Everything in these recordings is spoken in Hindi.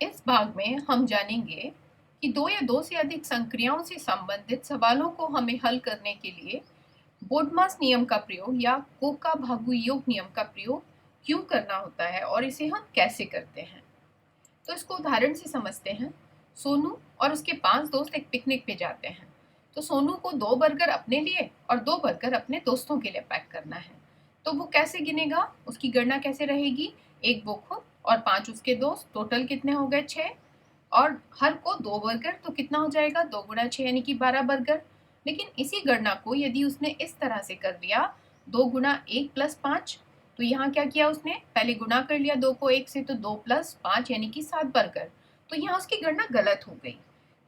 इस भाग में हम जानेंगे कि दो या दो से अधिक संक्रियाओं से संबंधित सवालों को हमें हल करने के लिए बोडमास नियम का प्रयोग या कोका-भागु योग नियम का प्रयोग क्यों करना होता है और इसे हम कैसे करते हैं। तो इसको उदाहरण से समझते हैं। सोनू और उसके 5 दोस्त एक पिकनिक पे जाते हैं। तो सोनू को 2 बर्गर अपने लिए और 2 बर्गर अपने दोस्तों के लिए पैक करना है। तो वो कैसे गिनेगा, उसकी गणना कैसे रहेगी? 1 वो खुद और 5 उसके दोस्त, टोटल कितने हो गए? 6। और हर को 2 बर्गर, तो कितना हो जाएगा? 2 गुणा 6 यानी कि 12 बर्गर। लेकिन इसी गणना को यदि उसने इस तरह से कर लिया, 2 गुणा 1 प्लस 5, तो यहाँ क्या किया उसने? पहले गुणा कर लिया 2 को 1 से, तो 2 प्लस 5 यानी कि 7 बर्गर। तो यहाँ उसकी गणना गलत हो गई।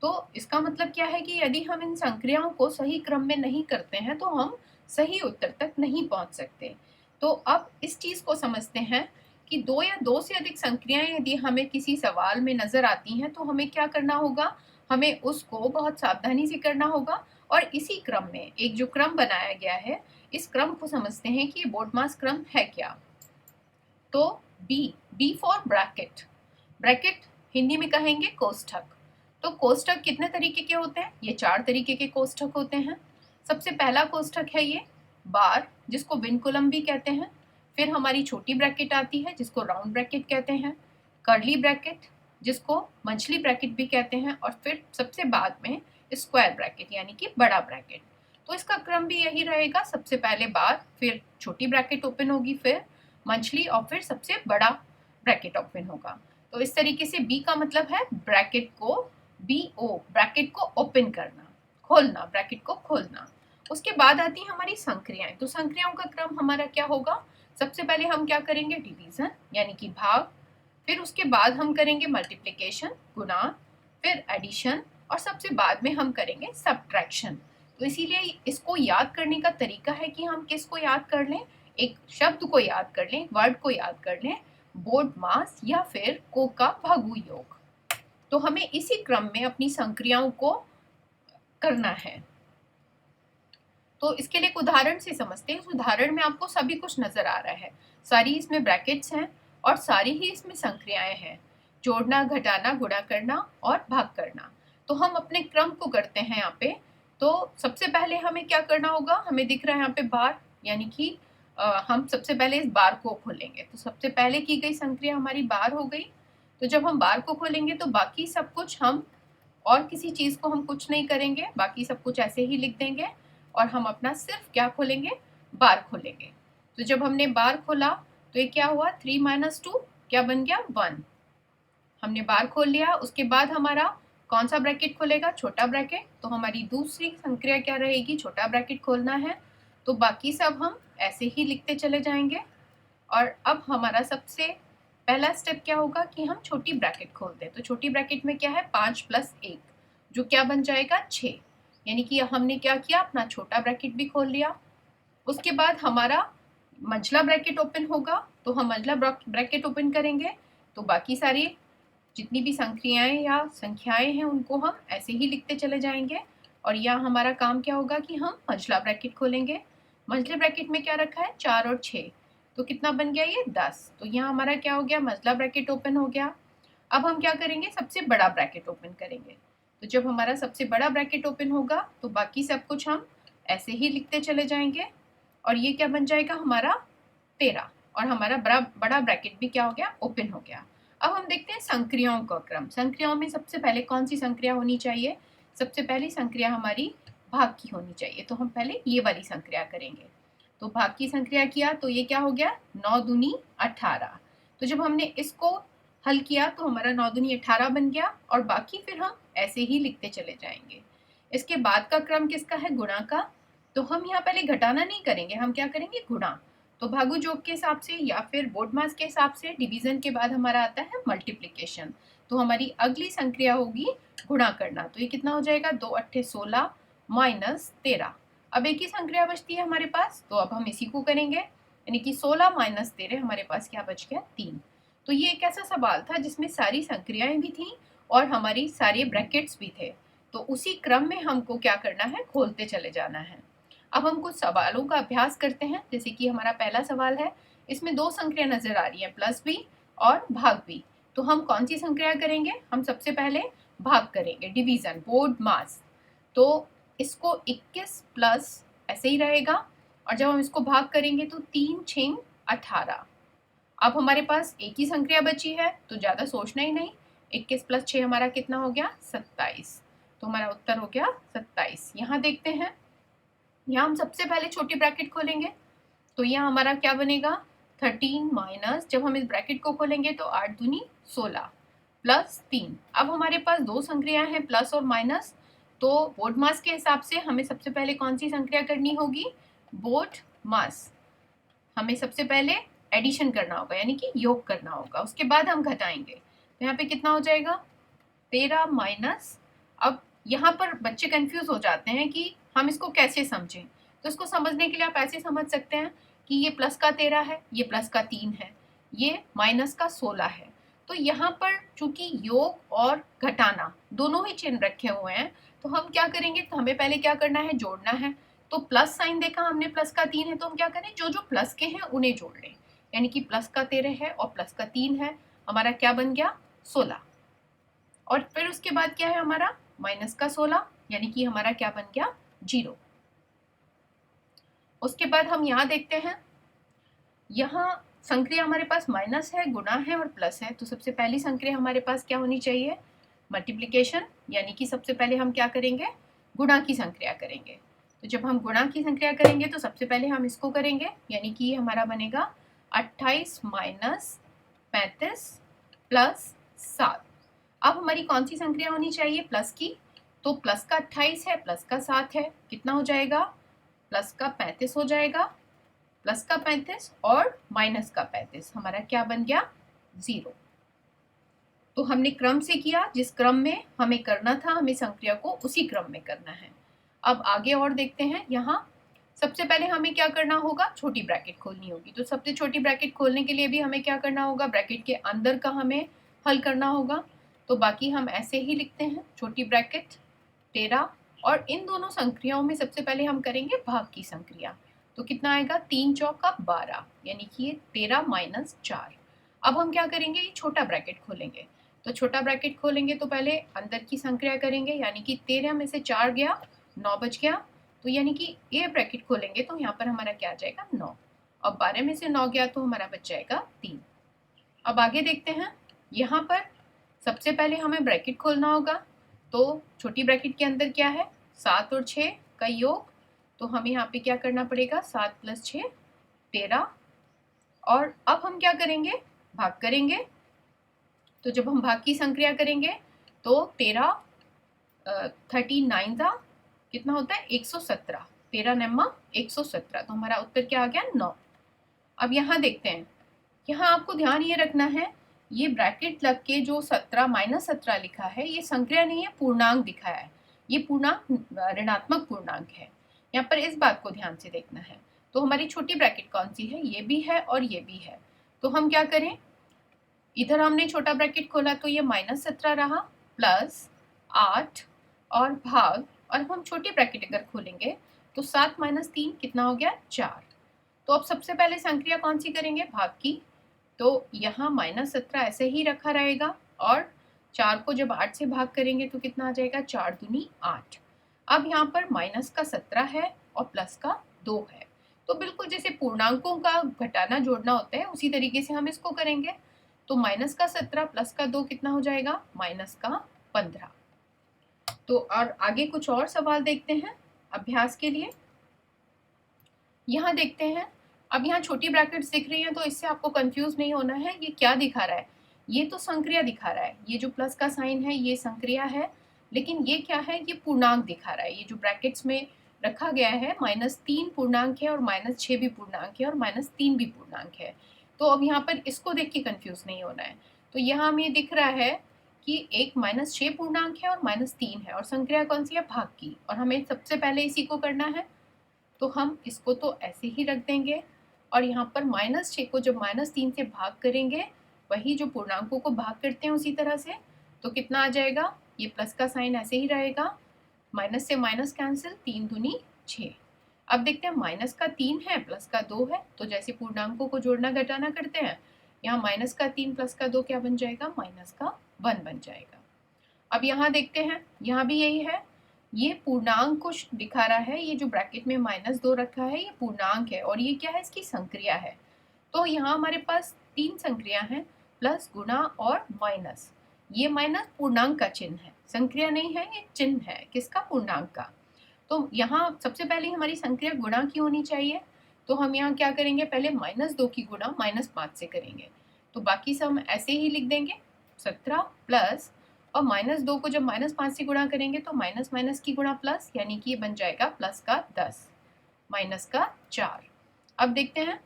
तो इसका मतलब क्या है कि यदि हम इन संक्रियाओं को सही क्रम में नहीं करते हैं तो हम सही उत्तर तक नहीं पहुंच सकते। तो अब इस चीज को समझते हैं कि दो या दो से अधिक संक्रियाएं यदि हमें किसी सवाल में नजर आती हैं तो हमें क्या करना होगा? हमें उसको बहुत सावधानी से करना होगा और इसी क्रम में एक जो क्रम बनाया गया है, इस क्रम को समझते हैं कि ये बोडमास क्रम है क्या। तो B for bracket. Bracket Hindi में कहेंगे कोष्ठक। तो कोष्ठक कितने तरीके के होते हैं? ये 4 तरीके के कोष्ठक होते हैं। सबसे पहला कोष्ठक है ये बार, जिसको विनकुलम भी कहते हैं। फिर हमारी छोटी ब्रैकेट आती है जिसको राउंड ब्रैकेट कहते हैं। कर्ली ब्रैकेट, जिसको मंचली ब्रैकेट भी कहते हैं। और फिर सबसे बाद में स्क्वायर ब्रैकेट यानी कि बड़ा ब्रैकेट। तो इसका क्रम भी यही रहेगा, सबसे पहले बार, फिर छोटी ब्रैकेट ओपन होगी, फिर मंचली और फिर सबसे बड़ा ब्रैकेट ओपन होगा। तो इस तरीके से बी का मतलब है ब्रैकेट को, ब्रैकेट को ओपन करना, खोलना, ब्रैकेट को खोलना। उसके बाद आती है हमारी संक्रियाएं। तो संक्रियाओं का क्रम हमारा क्या होगा? सबसे पहले हम क्या करेंगे? डिवीजन यानी कि भाग। फिर उसके बाद हम करेंगे मल्टीप्लिकेशन, गुणा, फिर एडिशन, और सबसे बाद में हम करेंगे सब्ट्रैक्शन। तो इसीलिए इसको याद करने का तरीका है कि हम किसको याद कर लें? एक शब्द को याद कर लें, वर्ड को याद कर लें, बोडमास या फिर कोका-भागु योग। तो हमें इसी क्रम में अपनी संक्रियाओं को करना है। तो इसके लिए एक उदाहरण से समझते हैं। इस उदाहरण में आपको सभी कुछ नजर आ रहा है, सारी इसमें ब्रैकेट्स हैं और सारी ही इसमें संक्रियाएं हैं, जोड़ना, घटाना, गुणा करना और भाग करना। तो हम अपने क्रम को करते हैं यहाँ पे। तो सबसे पहले हमें क्या करना होगा? हमें दिख रहा है यहाँ पे बार, यानी कि हम सबसे पहले इस बार को खोलेंगे। तो सबसे पहले की गई संक्रिया हमारी बार हो गई। तो जब हम बार को खोलेंगे तो बाकी सब कुछ हम, और किसी चीज को हम कुछ नहीं करेंगे, बाकी सब कुछ ऐसे ही लिख देंगे और हम अपना सिर्फ क्या खोलेंगे? बार खोलेंगे। तो जब हमने बार खोला तो ये क्या हुआ? 3 माइनस 2 क्या बन गया? 1। हमने बार खोल लिया। उसके बाद हमारा कौन सा ब्रैकेट खोलेगा? छोटा ब्रैकेट। तो हमारी दूसरी संक्रिया क्या रहेगी? छोटा ब्रैकेट खोलना है। तो बाकी सब हम ऐसे ही लिखते चले जाएंगे। और अब हमारा सबसे पहला स्टेप क्या होगा कि हम छोटी ब्रैकेट खोलते हैं। तो छोटी ब्रैकेट में क्या है? 5 प्लस 1, जो क्या बन जाएगा? 6। यानी कि हमने क्या किया? अपना छोटा ब्रैकेट भी खोल लिया। उसके बाद हमारा मंझला ब्रैकेट ओपन होगा। तो हम मंझला ब्रैकेट ओपन करेंगे तो बाकी सारी जितनी भी संक्रियाएं या संख्याएं हैं उनको हम ऐसे ही लिखते चले जाएंगे। और यहाँ हमारा काम क्या होगा कि हम मंझला ब्रैकेट खोलेंगे। मंझले ब्रैकेट में क्या रखा है? 4 और 6, तो कितना बन गया? ये 10। तो यहाँ हमारा क्या हो गया? मंझला ब्रैकेट ओपन हो गया। अब हम क्या करेंगे? सबसे बड़ा ब्रैकेट ओपन करेंगे। तो जब हमारा सबसे बड़ा ब्रैकेट ओपन होगा तो बाकी सब कुछ हम ऐसे ही लिखते चले जाएंगे। और ये क्या बन जाएगा? हमारा 13। और हमारा बड़ा ब्रैकेट भी क्या हो गया? ओपन हो गया। अब हम देखते हैं संक्रियाओं का क्रम। संक्रियाओं में सबसे पहले कौन सी संक्रिया होनी चाहिए? सबसे पहली संक्रिया हमारी भाग की होनी चाहिए। तो हम पहले ये वाली संक्रिया करेंगे। तो भाग की संक्रिया किया तो ये क्या हो गया? 9 दूनी 18। तो जब हमने इसको हल किया तो हमारा 9 दूनी 18 बन गया। और बाकी फिर हम ऐसे ही लिखते चले जाएंगे। इसके बाद का क्रम किसका है? गुणा का। तो हम यहाँ पहले घटाना नहीं करेंगे, हम क्या करेंगे? गुणा। तो भागु योग के हिसाब से या फिर बोडमास के हिसाब से डिवीजन के बाद हमारा आता है मल्टीप्लिकेशन। तो हमारी अगली संक्रिया होगी गुणा करना। तो ये कितना हो जाएगा? 2 अट्ठे 16 माइनस 13। अब एक ही संक्रिया बचती है हमारे पास, तो अब हम इसी को करेंगे। यानी कि 16 माइनस 13 हमारे पास क्या बच गया? 3। तो ये एक ऐसा सवाल था जिसमें सारी संक्रियाएं भी थी और हमारी सारे ब्रैकेट्स भी थे। तो उसी क्रम में हमको क्या करना है? खोलते चले जाना है। अब हम कुछ सवालों का अभ्यास करते हैं। जैसे कि हमारा पहला सवाल है, इसमें 2 संख्या नजर आ रही है, प्लस बी और भाग बी। तो हम कौन सी संक्रिया करेंगे? हम सबसे पहले भाग करेंगे, डिवीजन, बोर्ड मास। तो इसको 21 प्लस ऐसे ही रहेगा, और जब हम इसको भाग करेंगे तो 3 6 18। अब हमारे पास एक ही संक्रिया बची है तो ज़्यादा सोचना ही नहीं। 21 प्लस 6 हमारा कितना हो गया? 27। तो हमारा उत्तर हो गया 27। यहाँ देखते हैं, यहाँ हम सबसे पहले छोटी ब्रैकेट खोलेंगे, तो यहाँ हमारा क्या बनेगा? 13 माइनस, जब हम इस ब्रैकेट को खोलेंगे तो 8 दूनी 16 प्लस 3। अब हमारे पास दो संक्रियाएं हैं, प्लस और माइनस, तो बोर्ड मास के हिसाब से हमें सबसे पहले कौन सी संक्रिया करनी होगी? बोर्ड मास। हमें सबसे पहले एडिशन करना होगा, यानी कि योग करना होगा, उसके बाद हम घटाएंगे। तो यहाँ पे कितना हो जाएगा? 13 माइनस। अब यहाँ पर बच्चे कंफ्यूज हो जाते हैं कि हम इसको कैसे समझें। तो इसको समझने के लिए आप ऐसे समझ सकते हैं कि ये प्लस का 13 है, ये प्लस का 3 है, ये माइनस का 16 है। तो यहाँ पर चूंकि योग और घटाना दोनों ही चिन्ह रखे हुए हैं, तो हम क्या करेंगे? तो हमें पहले क्या करना है? जोड़ना है। तो प्लस साइन देखा हमने, प्लस का 3 है, तो हम क्या करें? जो जो प्लस के हैं उन्हें जोड़ लें, यानी कि प्लस का 13 है और प्लस का 3 है, हमारा क्या बन गया? 16। और फिर उसके बाद क्या है हमारा? माइनस का 16, यानी कि हमारा क्या बन गया? 0। उसके बाद हम यहाँ देखते हैं, यहाँ संक्रिया हमारे पास माइनस है, गुणा है और प्लस है। तो सबसे पहली संक्रिया हमारे पास क्या होनी चाहिए? मल्टीप्लिकेशन, यानी कि सबसे पहले हम क्या करेंगे? गुणा की संक्रिया करेंगे। तो जब हम गुणा की संक्रिया करेंगे तो सबसे पहले हम इसको करेंगे, यानी कि हमारा बनेगा 28 माइनस 35 प्लस 7। अब हमारी कौन सी संक्रिया होनी चाहिए? प्लस की। तो प्लस का 28 है, प्लस का 7 है, कितना हो जाएगा? प्लस का 35 हो जाएगा, प्लस का 35 और माइनस का 35, हमारा क्या बन गया? 0। तो हमने क्रम से किया, जिस क्रम में हमें करना था, हमें संक्रिया को उसी क्रम में करना है। अब आगे और देखते हैं। यहाँ सबसे पहले हमें क्या करना होगा? छोटी ब्रैकेट खोलनी होगी। तो सबसे छोटी ब्रैकेट खोलने के लिए भी हमें क्या करना होगा? ब्रैकेट के अंदर का हमें हल करना होगा। तो बाकी हम ऐसे ही लिखते हैं, छोटी ब्रैकेट 13, और इन दोनों संक्रियाओं में सबसे पहले हम करेंगे भाग की संक्रिया। तो कितना आएगा? 3 चौका 12, यानी कि ये 13 माइनस 4। अब हम क्या करेंगे? ये छोटा ब्रैकेट खोलेंगे। तो छोटा ब्रैकेट खोलेंगे तो पहले अंदर की संक्रिया करेंगे, यानी कि 13 में से 4 गया, 9 बच गया। तो यानी कि ये ब्रैकेट खोलेंगे तो यहाँ पर हमारा क्या आ जाएगा? 9। अब 12 में से 9 गया तो हमारा बच जाएगा 3। अब आगे देखते हैं। यहाँ पर सबसे पहले हमें ब्रैकेट खोलना होगा। तो छोटी ब्रैकेट के अंदर क्या है? 7 और 6 का योग। तो हमें यहाँ पे क्या करना पड़ेगा? 7 प्लस 6 13। और अब हम क्या करेंगे? भाग करेंगे। तो जब हम भाग की संक्रिया करेंगे तो 13 39 था, कितना होता है? 117। 13 नम्मा 117, तो हमारा उत्तर क्या आ गया? 9। अब यहाँ देखते हैं, यहाँ आपको ध्यान ये रखना है, ये ब्रैकेट लग के जो 17 माइनस 17 लिखा है, ये संक्रिया नहीं है, पूर्णांक दिखा है। ये पूर्णांक ऋणात्मक पूर्णांक है। यहाँ पर इस बात को ध्यान से देखना है। तो हमारी छोटी ब्रैकेट कौन सी है? ये भी है और ये भी है। तो हम क्या करें? इधर हमने छोटा ब्रैकेट खोला तो ये माइनस 17 रहा, प्लस 8 और भाग, और हम छोटी ब्रैकेट अगर खोलेंगे तो 7 माइनस 3 कितना हो गया? 4। तो अब सबसे पहले संक्रिया कौन सी करेंगे? भाग की। तो यहाँ माइनस 17 ऐसे ही रखा रहेगा, और 4 को जब 8 से भाग करेंगे तो कितना आ जाएगा? 4 दूनी 8। अब यहाँ पर माइनस का 17 है और प्लस का 2 है। तो बिल्कुल जैसे पूर्णांकों का घटाना जोड़ना होता है, उसी तरीके से हम इसको करेंगे। तो माइनस का 17 प्लस का 2 कितना हो जाएगा? माइनस का 15। तो और आगे कुछ और सवाल देखते हैं अभ्यास के लिए। यहाँ देखते हैं। अब यहाँ छोटी ब्रैकेट्स दिख रही हैं, तो इससे आपको कंफ्यूज नहीं होना है। ये क्या दिखा रहा है? ये तो संक्रिया दिखा रहा है, ये जो प्लस का साइन है ये संक्रिया है, लेकिन ये क्या है? ये पूर्णांक दिखा रहा है। ये जो ब्रैकेट्स में रखा गया है, -3 पूर्णांक है और -6 भी पूर्णांक है और -3 भी पूर्णांक है। तो अब यहाँ पर इसको देख के कंफ्यूज नहीं होना है। तो यहाँ हमें दिख रहा है कि एक -6 पूर्णांक है और -3 है, और संक्रिया कौन सी है? भाग की, और हमें सबसे पहले इसी को करना है। तो हम इसको तो ऐसे ही रख देंगे, और यहाँ पर -6 को जब -3 से भाग करेंगे, वही जो पूर्णांकों को भाग करते हैं उसी तरह से, तो कितना आ जाएगा? ये प्लस का साइन ऐसे ही रहेगा, माइनस से माइनस कैंसिल, 3 दूनी 6। अब देखते हैं, माइनस का 3 है, प्लस का 2 है, तो जैसे पूर्णांकों को जोड़ना घटाना करते हैं, यहाँ माइनस का 3 प्लस का 2 क्या बन जाएगा, माइनस का 1 बन जाएगा। अब यहाँ देखते हैं, यहाँ भी यही है, ये पूर्णांक को दिखा रहा है, ये जो ब्रैकेट में -2 रखा है ये पूर्णांक है और ये क्या है, इसकी संक्रिया है। तो यहाँ हमारे पास 3 संक्रिया हैं, प्लस, गुणा और माइनस। ये माइनस पूर्णांक का चिन्ह है, संक्रिया नहीं है, ये चिन्ह है किसका, पूर्णांक का। तो यहाँ सबसे पहले हमारी संक्रिया गुणा की होनी चाहिए, तो हम यहाँ क्या करेंगे, पहले -2 की गुणा -5 से करेंगे, तो बाकी सब हम ऐसे ही लिख देंगे 17 प्लस, और -2 को जब -5 से गुणा करेंगे तो माइनस माइनस की गुणा प्लस, यानी कि ये बन जाएगा प्लस का 10 माइनस का 4। अब देखते हैं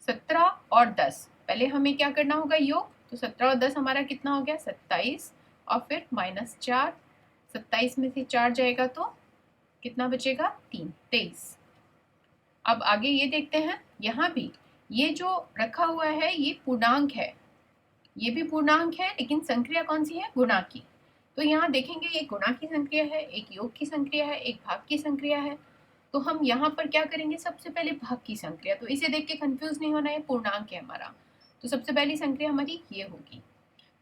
17 और 10, पहले हमें क्या करना होगा, योग। तो 17 और 10 हमारा कितना हो गया, 27, और फिर -4, 27 में से 4 जाएगा तो कितना बचेगा, 3, 23। अब आगे ये देखते हैं, यहाँ भी ये जो रखा हुआ है ये पूर्णांक है, ये भी पूर्णांक है, लेकिन संक्रिया कौन सी है, गुणा की। तो यहाँ देखेंगे ये गुणा की संक्रिया है, एक योग की संक्रिया है, एक भाग की संक्रिया है। तो हम यहाँ पर क्या करेंगे, सबसे पहले भाग की संक्रिया, तो इसे देख के कंफ्यूज नहीं होना है, पूर्णांक है हमारा। तो सबसे पहली संक्रिया हमारी ये होगी।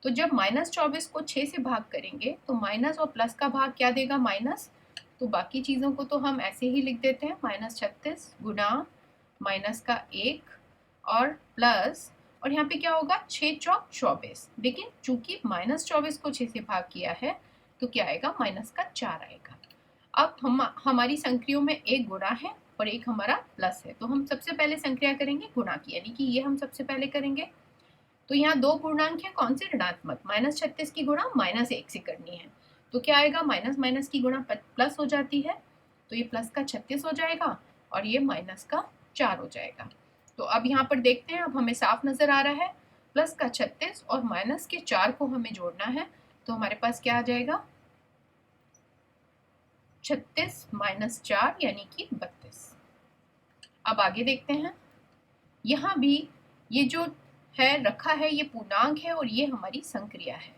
तो जब -24 को 6 से भाग करेंगे तो माइनस और प्लस का भाग क्या देगा, माइनस। तो बाकी चीज़ों को तो हम ऐसे ही लिख देते हैं, -36 गुणा माइनस का 1 और प्लस, और यहाँ पे क्या होगा, 6 चौक 24, लेकिन चूंकि -24 को 6 से भाग किया है तो क्या आएगा, माइनस का 4 आएगा। अब हमारी संक्रियों में एक गुणा है और एक हमारा प्लस है, तो हम सबसे पहले संक्रिया करेंगे गुणा की, यानी कि ये हम सबसे पहले करेंगे। तो यहाँ दो पूर्णांक है, कौन से, ऋणात्मक, -36 की गुणा -1 से करनी है, तो क्या आएगा, माइनस माइनस की गुणा प्लस हो जाती है, तो ये प्लस का 36 हो जाएगा और ये माइनस का 4 हो जाएगा। तो अब यहाँ पर देखते हैं, अब हमें साफ नजर आ रहा है, प्लस का 36 और माइनस के 4 को हमें जोड़ना है, तो हमारे पास क्या आ जाएगा, 36 - 4 यानी कि 32। अब आगे देखते हैं, यहाँ भी ये जो है रखा है ये पूर्णांक है और ये हमारी संक्रिया है।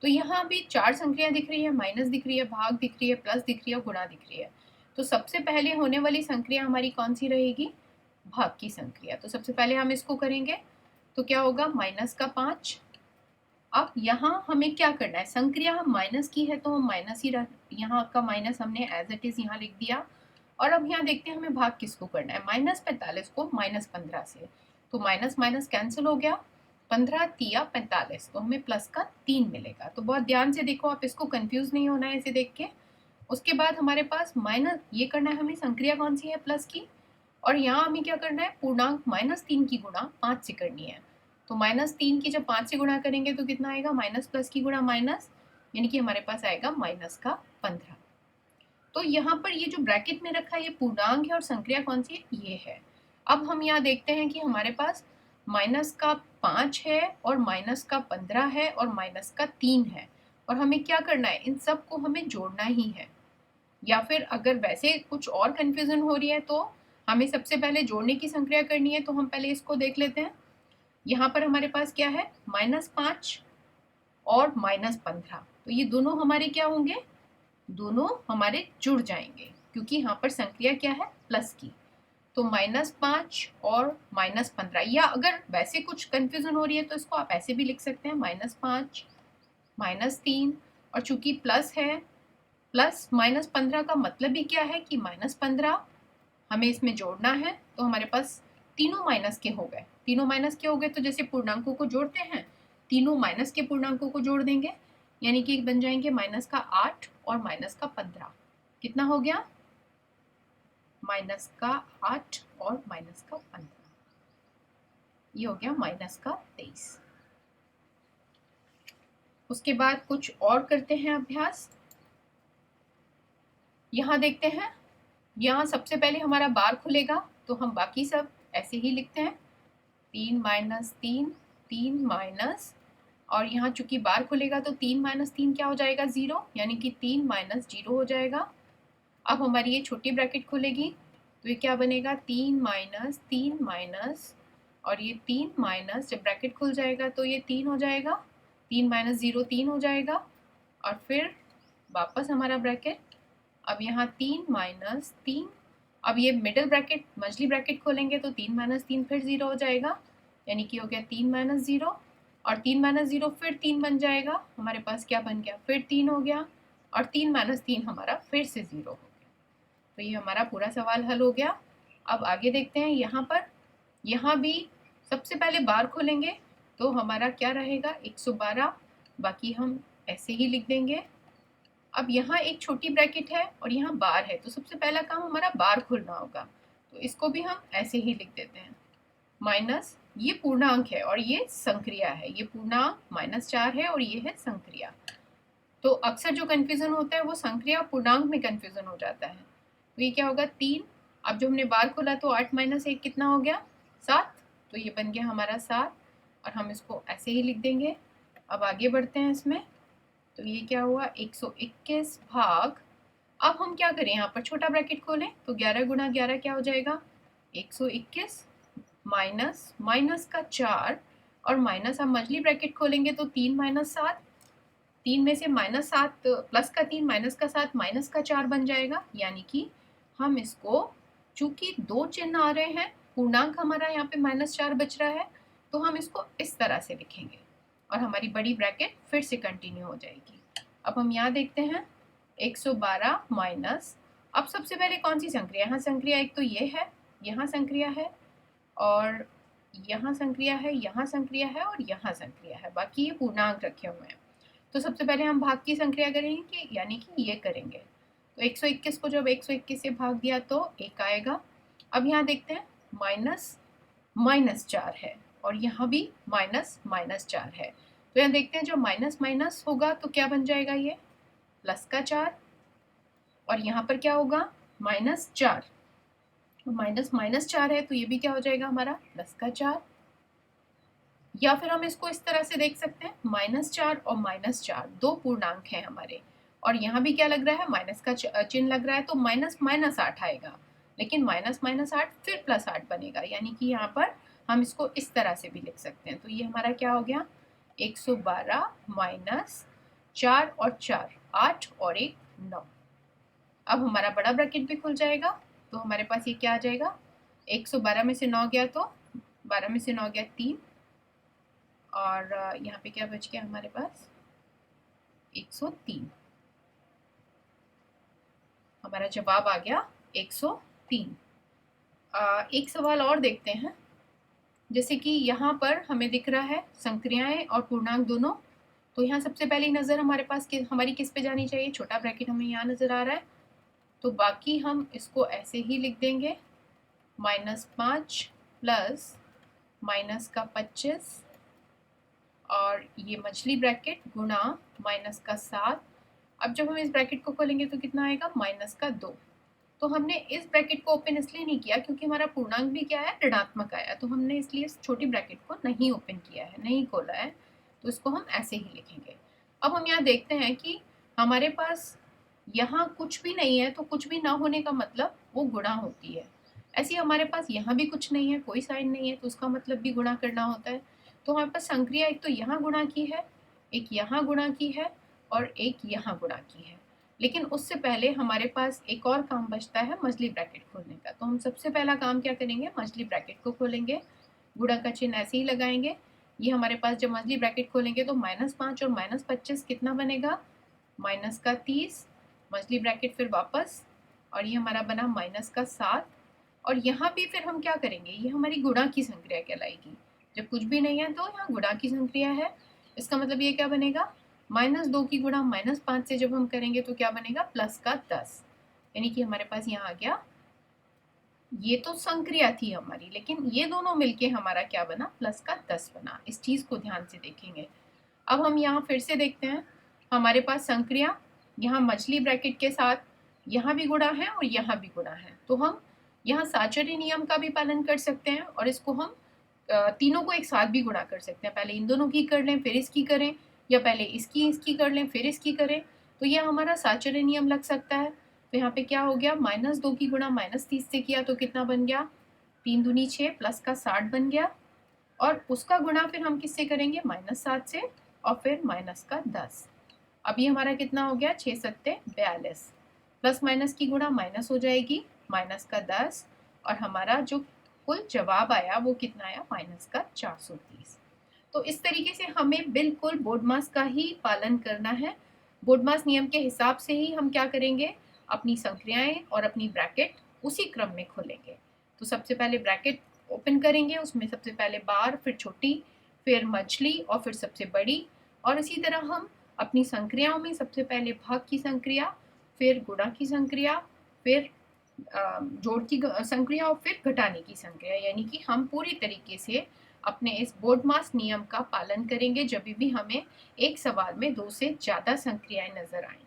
तो यहाँ भी 4 संक्रिया दिख रही है, माइनस दिख रही है, भाग दिख रही है, प्लस दिख रही है, गुणा दिख रही है। तो सबसे पहले होने वाली संक्रिया हमारी कौन सी रहेगी, भाग की संक्रिया। तो सबसे पहले हम इसको करेंगे, तो क्या होगा, माइनस का 5। अब यहाँ हमें क्या करना है, संक्रिया हम माइनस की है तो हम माइनस ही यहाँ का माइनस हमने एज इट इज यहाँ लिख दिया। और अब यहाँ देखते हैं हमें भाग किसको करना है, -45 को -15 से, तो माइनस माइनस कैंसिल हो गया, 15 तिया 45, तो हमें प्लस का 3 मिलेगा। तो बहुत ध्यान से देखो, आप इसको कंफ्यूज नहीं होना है इसे देख के। उसके बाद हमारे पास माइनस ये करना है हमें, संक्रिया कौन सी है, प्लस की, और यहाँ हमें क्या करना है, पूर्णांक -3 की गुणा 5 से करनी है। तो -3 की जब 5 से गुणा करेंगे तो कितना आएगा, माइनस प्लस की गुणा माइनस, यानी कि हमारे पास आएगा माइनस का 15। तो यहाँ पर ये जो ब्रैकेट में रखा है ये पूर्णांक है और संक्रिया कौन सी है, ये है। अब हम यहाँ देखते हैं कि हमारे पास माइनस का 5 है और माइनस का 15 है और माइनस का 3 है, और हमें क्या करना है, इन सब को हमें जोड़ना ही है। या फिर अगर वैसे कुछ और कंफ्यूजन हो रही है तो हमें सबसे पहले जोड़ने की संक्रिया करनी है, तो हम पहले इसको देख लेते हैं। यहाँ पर हमारे पास क्या है, -5 और -15, तो ये दोनों हमारे क्या होंगे, दोनों हमारे जुड़ जाएंगे, क्योंकि यहाँ पर संक्रिया क्या है, प्लस की। तो -5 और -15, या अगर वैसे कुछ कंफ्यूजन हो रही है तो इसको आप ऐसे भी लिख सकते हैं, -5 -3, और चूंकि प्लस है, प्लस -15 का मतलब ही क्या है कि -15 हमें इसमें जोड़ना है, तो हमारे पास तीनों माइनस के हो गए, तीनों माइनस के हो गए, तो जैसे पूर्णांकों को जोड़ते हैं, तीनों माइनस के पूर्णांकों को जोड़ देंगे, यानी कि बन जाएंगे माइनस का 8 और माइनस का 15। कितना हो गया, माइनस का 8 और माइनस का 15, ये हो गया माइनस का 23। उसके बाद कुछ और करते हैं अभ्यास। यहाँ देखते हैं, यहाँ सबसे पहले हमारा बार खुलेगा, तो हम बाकी सब ऐसे ही लिखते हैं, 3 - 3 3 माइनस, और यहाँ चूंकि बार खुलेगा तो 3 - 3 क्या हो जाएगा, 0, यानी कि 3 - 0 हो जाएगा। अब हमारी ये छोटी ब्रैकेट खुलेगी, तो ये क्या बनेगा, 3 - 3 माइनस, और ये 3 माइनस, जब ब्रैकेट खुल जाएगा तो ये 3 हो जाएगा, 3 - 0 3 हो जाएगा, और फिर वापस हमारा ब्रैकेट, अब यहाँ 3 - 3, अब ये मिडिल ब्रैकेट मझली ब्रैकेट खोलेंगे तो 3 - 3 फिर 0 हो जाएगा, यानी कि हो गया 3 माइनस 0, और 3 माइनस 0 फिर 3 बन जाएगा, हमारे पास क्या बन गया, फिर 3 हो गया, और 3 माइनस 3 हमारा फिर से 0 हो गया। तो ये हमारा पूरा सवाल हल हो गया। अब आगे देखते हैं, यहाँ पर, यहाँ भी सबसे पहले बार खोलेंगे तो हमारा क्या रहेगा, 112, बाकी हम ऐसे ही लिख देंगे। अब यहाँ एक छोटी ब्रैकेट है और यहाँ बार है, तो सबसे पहला काम हमारा बार खोलना होगा, तो इसको भी हम ऐसे ही लिख देते हैं। माइनस, ये पूर्णांक है और ये संक्रिया है, ये पूर्णांक -4 है और ये है संक्रिया। तो अक्सर जो कंफ्यूजन होता है वो संक्रिया और पूर्णांक में कंफ्यूजन हो जाता है। तो ये क्या होगा, 3। अब जो हमने बार खोला तो 8 माइनस 1 कितना हो गया, 7। तो ये बन गया हमारा 7, और हम इसको ऐसे ही लिख देंगे। अब आगे बढ़ते हैं इसमें, तो ये क्या हुआ, 121 भाग, अब हम क्या करें, यहाँ पर छोटा ब्रैकेट खोलें तो 11 गुणा 11 क्या हो जाएगा, 121, माइनस माइनस का 4, और माइनस हम मछली ब्रैकेट खोलेंगे तो 3 माइनस 7, 3 में से -7 प्लस का 3 माइनस का 7 माइनस का 4 बन जाएगा। यानी कि हम इसको, चूंकि 2 चिन्ह आ रहे हैं, पूर्णांक हमारा यहाँ पे -4 बच रहा है, तो हम इसको इस तरह से लिखेंगे और हमारी बड़ी ब्रैकेट फिर से कंटिन्यू हो जाएगी। अब हम यहाँ देखते हैं, 112 माइनस, अब सबसे पहले कौन सी संक्रिया, यहाँ संक्रिया एक तो ये है, यहाँ संक्रिया है, और यहाँ संक्रिया है, यहाँ संक्रिया है, और यहाँ संक्रिया है, बाकी ये पूर्णांक रखे हुए हैं। तो सबसे पहले हम भाग की संक्रिया करेंगे, यानी कि ये करेंगे। तो 121 को जब 121 से भाग दिया तो 1 आएगा। अब यहाँ देखते हैं, माइनस -4 है और यहाँ भी -4 है। तो यहाँ देखते हैं, जो माइनस माइनस होगा तो क्या बन जाएगा, ये प्लस का 4, और यहाँ पर क्या होगा, -4, -4 है तो ये भी क्या हो जाएगा हमारा, प्लस का 4। या फिर हम इसको इस तरह से देख सकते हैं, -4 और -4 दो पूर्णांक हैं हमारे, और यहाँ भी क्या लग रहा है, माइनस का चिन्ह लग रहा है, तो -8 आएगा, लेकिन -8 फिर +8 बनेगा, यानी कि यहाँ पर हम इसको इस तरह से भी लिख सकते हैं। तो ये हमारा क्या हो गया, 112 माइनस 4 और 4, 8 और 1 9। अब हमारा बड़ा ब्रैकेट भी खुल जाएगा, तो हमारे पास ये क्या आ जाएगा, 112 में से 9 गया तो 12 में से 9 गया 3, और यहाँ पे क्या बच गया हमारे पास, 103। हमारा जवाब आ गया 103। एक सवाल और देखते हैं, जैसे कि यहाँ पर हमें दिख रहा है संक्रियाएं और पूर्णांक दोनों, तो यहाँ सबसे पहली नज़र हमारे पास हमारी किस पे जानी चाहिए, छोटा ब्रैकेट हमें यहाँ नज़र आ रहा है, तो बाकी हम इसको ऐसे ही लिख देंगे, -5 प्लस माइनस का 25, और ये मछली ब्रैकेट गुणा माइनस का 7। अब जब हम इस ब्रैकेट को खोलेंगे तो कितना आएगा, माइनस का 2। तो हमने इस ब्रैकेट को ओपन इसलिए नहीं किया क्योंकि हमारा पूर्णांक भी क्या है, ऋणात्मक आया, तो हमने इसलिए इस छोटी ब्रैकेट को नहीं ओपन किया है, नहीं खोला है, तो इसको हम ऐसे ही लिखेंगे। अब हम यहाँ देखते हैं कि हमारे पास यहाँ कुछ भी नहीं है, तो कुछ भी ना होने का मतलब वो गुणा होती है। ऐसे हमारे पास यहाँ भी कुछ नहीं है, कोई साइन नहीं है, तो उसका मतलब भी गुणा करना होता है। तो हमारे पास संक्रिया एक तो यहाँ गुणा की है, एक यहाँ गुणा की है, और एक यहाँ गुणा की है। लेकिन उससे पहले हमारे पास एक और काम बचता है, मछली ब्रैकेट खोलने का। तो हम सबसे पहला काम क्या करेंगे, मछली ब्रैकेट को खोलेंगे, गुणा का चिन्ह ऐसे ही लगाएंगे। ये हमारे पास जब मछली ब्रैकेट खोलेंगे तो -5 और -25 कितना बनेगा, माइनस का 30, मछली ब्रैकेट फिर वापस, और ये हमारा बना -7। और यहाँ भी फिर हम क्या करेंगे, ये हमारी गुणा की संक्रिया कहलाएगी। जब कुछ भी नहीं है तो यहाँ गुणा की संक्रिया है, इसका मतलब ये क्या बनेगा, -2 की गुणा -5 से जब हम करेंगे तो क्या बनेगा, प्लस का 10। यानी कि हमारे पास यहाँ आ गया, ये तो संक्रिया थी हमारी, लेकिन ये दोनों मिलके हमारा क्या बना, प्लस का 10 बना। इस चीज को ध्यान से देखेंगे। अब हम यहाँ फिर से देखते हैं, हमारे पास संक्रिया यहाँ मछली ब्रैकेट के साथ यहाँ भी गुणा है और यहाँ भी गुणा है, तो हम यहाँ साचर्य नियम का भी पालन कर सकते हैं और इसको हम तीनों को एक साथ भी गुणा कर सकते हैं। पहले इन दोनों की कर लें फिर इसकी करें, या पहले इसकी कर लें फिर इसकी करें, तो यह हमारा साचर्य नियम लग सकता है। तो यहाँ पे क्या हो गया, -2 की गुणा -30 से किया तो कितना बन गया, 3 दूनी 6 प्लस का 60 बन गया, और उसका गुणा फिर हम किससे करेंगे, -7 से, और फिर माइनस का 10। अभी हमारा कितना हो गया, 6 सत्ते 42, प्लस माइनस की गुणा माइनस हो जाएगी, माइनस का 10, और हमारा जो कुल जवाब आया वो कितना आया, माइनस का 430। तो इस तरीके से हमें बिल्कुल बोडमास का ही पालन करना है। बोडमास नियम के हिसाब से ही हम क्या करेंगे, अपनी संक्रियाएं और अपनी ब्रैकेट उसी क्रम में खोलेंगे। तो सबसे पहले ब्रैकेट ओपन करेंगे, उसमें सबसे पहले बार, फिर छोटी, फिर मछली और फिर सबसे बड़ी। और इसी तरह हम अपनी संक्रियाओं में सबसे पहले भाग की संक्रिया, फिर गुणा की संक्रिया, फिर जोड़ की संक्रिया और फिर घटाने की संक्रिया, यानी कि हम पूरी तरीके से अपने इस बोडमास नियम का पालन करेंगे जब भी हमें एक सवाल में दो से ज़्यादा संक्रियाएं नजर आए।